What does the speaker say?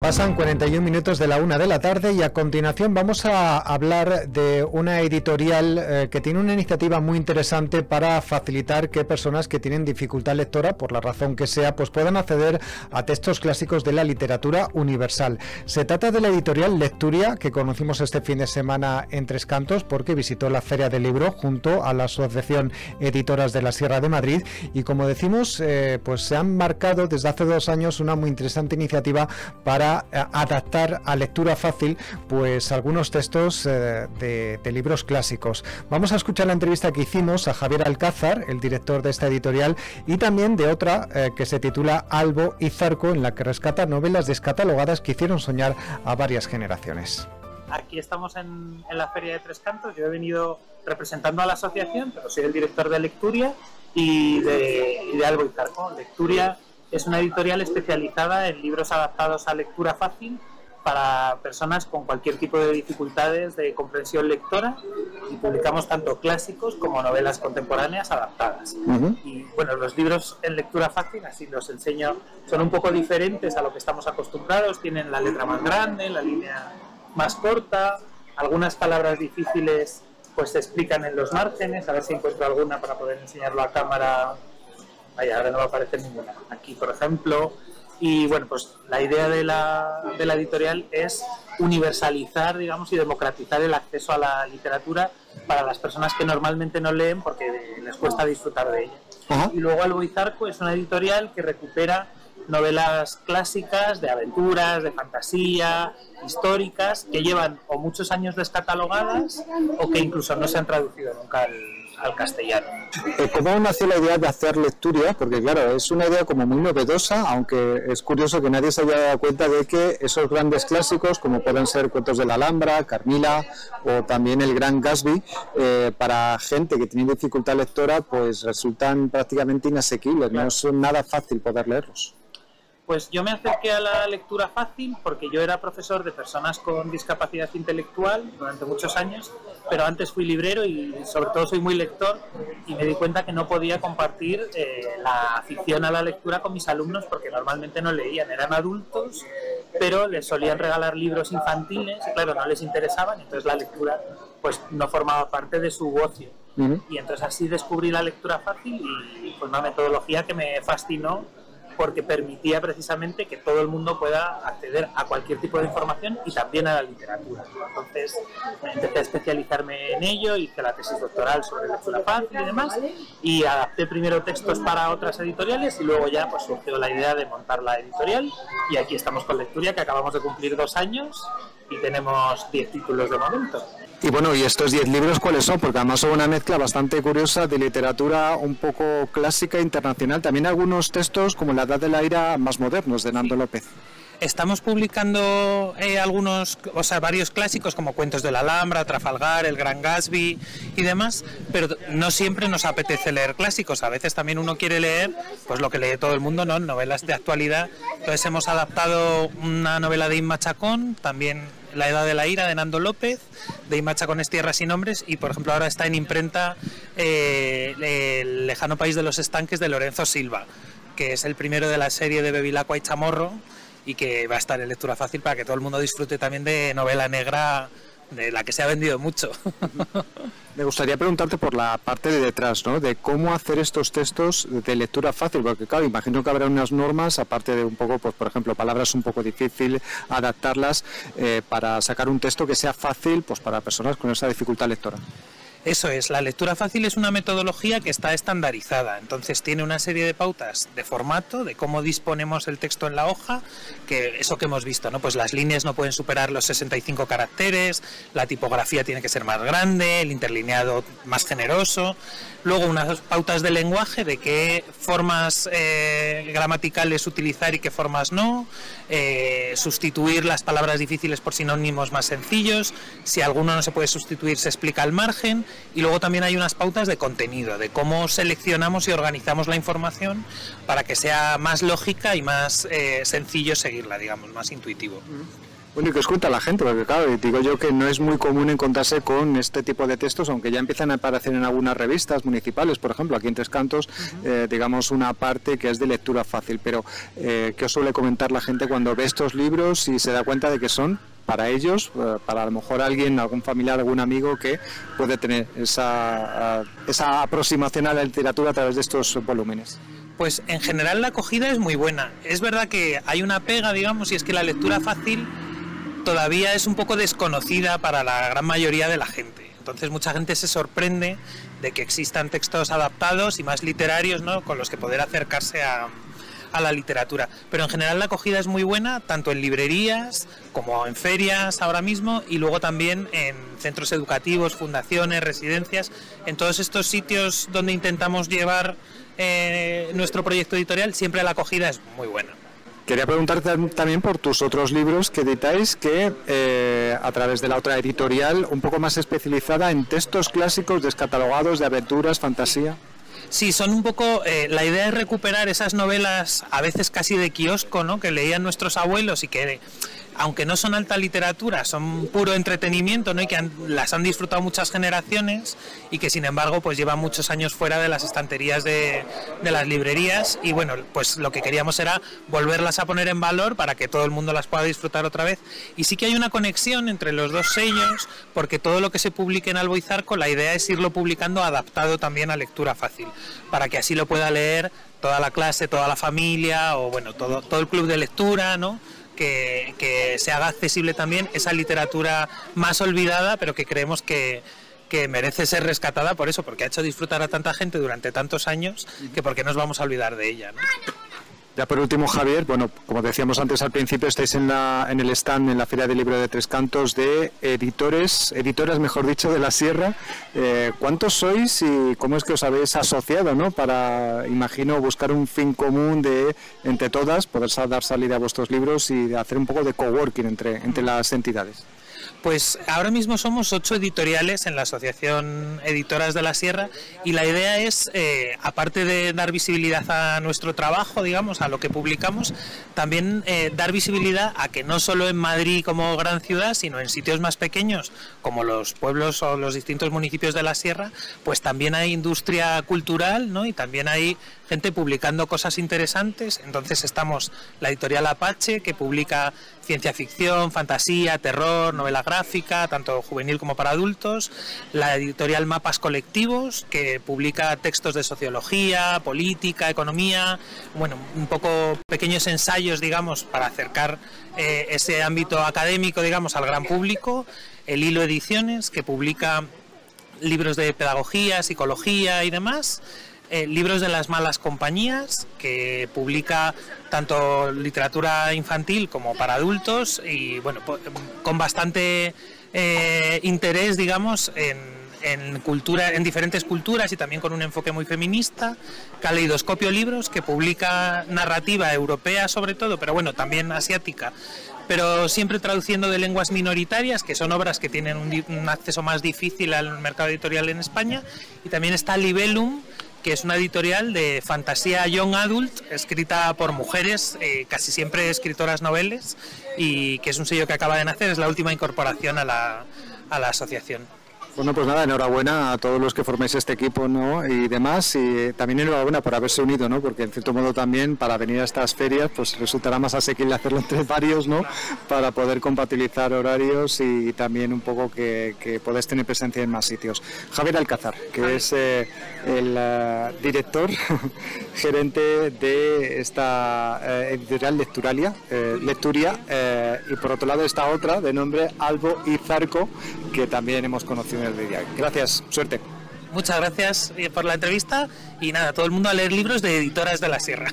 Pasan 41 minutos de la 1 de la tarde y a continuación vamos a hablar de una editorial que tiene una iniciativa muy interesante para facilitar que personas que tienen dificultad lectora, por la razón que sea, pues puedan acceder a textos clásicos de la literatura universal. Se trata de la editorial Lecturia, que conocimos este fin de semana en Tres Cantos porque visitó la Feria del Libro junto a la Asociación Editoras de la Sierra de Madrid y, como decimos, pues se han marcado desde hace 2 años una muy interesante iniciativa para adaptar a lectura fácil pues algunos textos de libros clásicos. Vamos a escuchar la entrevista que hicimos a Javier Alcázar, el director de esta editorial, y también de otra que se titula Albo y Zarco, en la que rescata novelas descatalogadas que hicieron soñar a varias generaciones. Aquí estamos en la Feria de Tres Cantos. Yo he venido representando a la asociación, pero soy el director de Lecturia y de Albo y Zarco. Lecturia es una editorial especializada en libros adaptados a lectura fácil para personas con cualquier tipo de dificultades de comprensión lectora, y publicamos tanto clásicos como novelas contemporáneas adaptadas. Y bueno, los libros en lectura fácil, así los enseño, son un poco diferentes a lo que estamos acostumbrados. Tienen la letra más grande, la línea más corta, algunas palabras difíciles pues se explican en los márgenes. A ver si encuentro alguna para poder enseñarlo a cámara. Vaya, ahora no va a aparecer ninguna. Aquí, por ejemplo. Y bueno, pues la idea de la editorial es universalizar, digamos, y democratizar el acceso a la literatura para las personas que normalmente no leen porque les cuesta disfrutar de ella. Y luego Albo y Zarco es una editorial que recupera novelas clásicas de aventuras, de fantasía, históricas, que llevan o muchos años descatalogadas o que incluso no se han traducido nunca al castellano. ¿Cómo nació la idea de hacer Lecturia? Porque claro, es una idea como muy novedosa, aunque es curioso que nadie se haya dado cuenta de que esos grandes clásicos, como pueden ser Cuentos de la Alhambra, Carmila o también El Gran Gatsby, para gente que tiene dificultad lectora, pues resultan prácticamente inasequibles, no es nada fácil poder leerlos. Pues yo me acerqué a la lectura fácil porque yo era profesor de personas con discapacidad intelectual durante muchos años, pero antes fui librero y sobre todo soy muy lector, y me di cuenta que no podía compartir la afición a la lectura con mis alumnos porque normalmente no leían, eran adultos, pero les solían regalar libros infantiles y claro, no les interesaban, entonces la lectura pues no formaba parte de su ocio. Y entonces así descubrí la lectura fácil y fue una metodología que me fascinó, porque permitía precisamente que todo el mundo pueda acceder a cualquier tipo de información y también a la literatura. Entonces empecé a especializarme en ello, hice la tesis doctoral sobre lectura fácil y demás, y adapté primero textos para otras editoriales y luego ya pues surgió la idea de montar la editorial, y aquí estamos con Lecturia, que acabamos de cumplir 2 años y tenemos 10 títulos de momento. Y bueno, ¿y estos 10 libros cuáles son? Porque además son una mezcla bastante curiosa de literatura un poco clásica e internacional. También algunos textos como La Edad de la Ira más modernos de Nando López. Estamos publicando varios clásicos como Cuentos de la Alhambra, Trafalgar, El Gran Gatsby y demás, pero no siempre nos apetece leer clásicos. A veces también uno quiere leer pues lo que lee todo el mundo, ¿no? Novelas de actualidad. Entonces hemos adaptado una novela de Inma Chacón, también La Edad de la Ira de Nando López, de Inma Chacón es Tierras y Nombres, y por ejemplo ahora está en imprenta El lejano país de los estanques de Lorenzo Silva, que es el primero de la serie de Bevilacqua y Chamorro, y que va a estar en lectura fácil para que todo el mundo disfrute también de novela negra, de la que se ha vendido mucho. Me gustaría preguntarte por la parte de detrás, ¿no? De cómo hacer estos textos de lectura fácil, porque claro, imagino que habrá unas normas, aparte de un poco, pues por ejemplo, palabras un poco difícil, adaptarlas para sacar un texto que sea fácil pues para personas con esa dificultad lectora. Eso es, la lectura fácil es una metodología que está estandarizada, entonces tiene una serie de pautas de formato, de cómo disponemos el texto en la hoja, que eso que hemos visto, ¿no? Pues las líneas no pueden superar los 65 caracteres, la tipografía tiene que ser más grande, el interlineado más generoso, luego unas pautas de lenguaje, de qué formas gramaticales utilizar y qué formas no, sustituir las palabras difíciles por sinónimos más sencillos, si alguno no se puede sustituir se explica al margen. Y luego también hay unas pautas de contenido, de cómo seleccionamos y organizamos la información para que sea más lógica y más sencillo seguirla, digamos, más intuitivo. Bueno, ¿y qué os cuenta la gente? Porque claro, digo yo que no es muy común encontrarse con este tipo de textos, aunque ya empiezan a aparecer en algunas revistas municipales, por ejemplo, aquí en Tres Cantos, digamos una parte que es de lectura fácil, pero ¿qué os suele comentar la gente cuando ve estos libros y se da cuenta de que son para ellos, para a lo mejor alguien, algún familiar, algún amigo que puede tener esa aproximación a la literatura a través de estos volúmenes? Pues en general la acogida es muy buena. Es verdad que hay una pega, digamos, y es que la lectura fácil todavía es un poco desconocida para la gran mayoría de la gente. Entonces mucha gente se sorprende de que existan textos adaptados y más literarios, ¿no?, con los que poder acercarse a la literatura. Pero en general la acogida es muy buena, tanto en librerías como en ferias ahora mismo, y luego también en centros educativos, fundaciones, residencias, en todos estos sitios donde intentamos llevar nuestro proyecto editorial, siempre la acogida es muy buena. Quería preguntarte también por tus otros libros que editáis, que a través de la otra editorial, un poco más especializada en textos clásicos descatalogados de aventuras, fantasía. Sí, son un poco, la idea es recuperar esas novelas a veces casi de kiosco, ¿no?, que leían nuestros abuelos y que, aunque no son alta literatura, son puro entretenimiento, ¿no?, y que las han disfrutado muchas generaciones y que sin embargo pues llevan muchos años fuera de las estanterías de las librerías, y bueno, pues lo que queríamos era volverlas a poner en valor para que todo el mundo las pueda disfrutar otra vez. Y sí que hay una conexión entre los dos sellos, porque todo lo que se publique en Albo y Zarco, la idea es irlo publicando adaptado también a lectura fácil, para que así lo pueda leer toda la clase, toda la familia, o bueno, todo el club de lectura, ¿no?, que se haga accesible también esa literatura más olvidada, pero que creemos que merece ser rescatada por eso, porque ha hecho disfrutar a tanta gente durante tantos años, que por qué nos vamos a olvidar de ella, ¿no? Ya por último, Javier, bueno, como decíamos antes al principio, estáis en el stand en la Feria del Libro de Tres Cantos de editoras, mejor dicho, de la Sierra. ¿Cuántos sois y cómo es que os habéis asociado, ¿no?, para, imagino, buscar un fin común de, entre todas, poder dar salida a vuestros libros y hacer un poco de coworking entre las entidades? Pues ahora mismo somos 8 editoriales en la Asociación Editoras de la Sierra, y la idea es, aparte de dar visibilidad a nuestro trabajo, digamos, a lo que publicamos, también dar visibilidad a que no solo en Madrid como gran ciudad, sino en sitios más pequeños, como los pueblos o los distintos municipios de la Sierra, pues también hay industria cultural, ¿no?, y también hay gente publicando cosas interesantes. Entonces estamos la editorial Apache, que publica ciencia ficción, fantasía, terror, novela gráfica, tanto juvenil como para adultos; la editorial Mapas Colectivos, que publica textos de sociología, política, economía, bueno, un poco pequeños ensayos, digamos, para acercar ese ámbito académico, digamos, al gran público; el Hilo Ediciones, que publica libros de pedagogía, psicología y demás; Libros de las Malas Compañías, que publica tanto literatura infantil como para adultos, y bueno, con bastante interés, digamos, en cultura, en diferentes culturas, y también con un enfoque muy feminista. Caleidoscopio Libros, que publica narrativa europea sobre todo, pero bueno, también asiática, pero siempre traduciendo de lenguas minoritarias, que son obras que tienen un acceso más difícil al mercado editorial en España. Y también está Libellum, que es una editorial de fantasía young adult, escrita por mujeres, casi siempre escritoras noveles, y que es un sello que acaba de nacer, es la última incorporación a la asociación. Bueno, pues nada, enhorabuena a todos los que formáis este equipo, ¿no?, y demás, y también enhorabuena por haberse unido, ¿no?, porque en cierto modo también para venir a estas ferias pues resultará más asequible hacerlo entre varios, ¿no?, para poder compatibilizar horarios y también un poco que podáis tener presencia en más sitios. Javier Alcázar, que es el director gerente de esta editorial Lecturia, y por otro lado esta otra de nombre Albo y Zarco, que también hemos conocido en el día. Gracias, suerte. Muchas gracias por la entrevista, y nada, todo el mundo a leer libros de Editoras de la Sierra.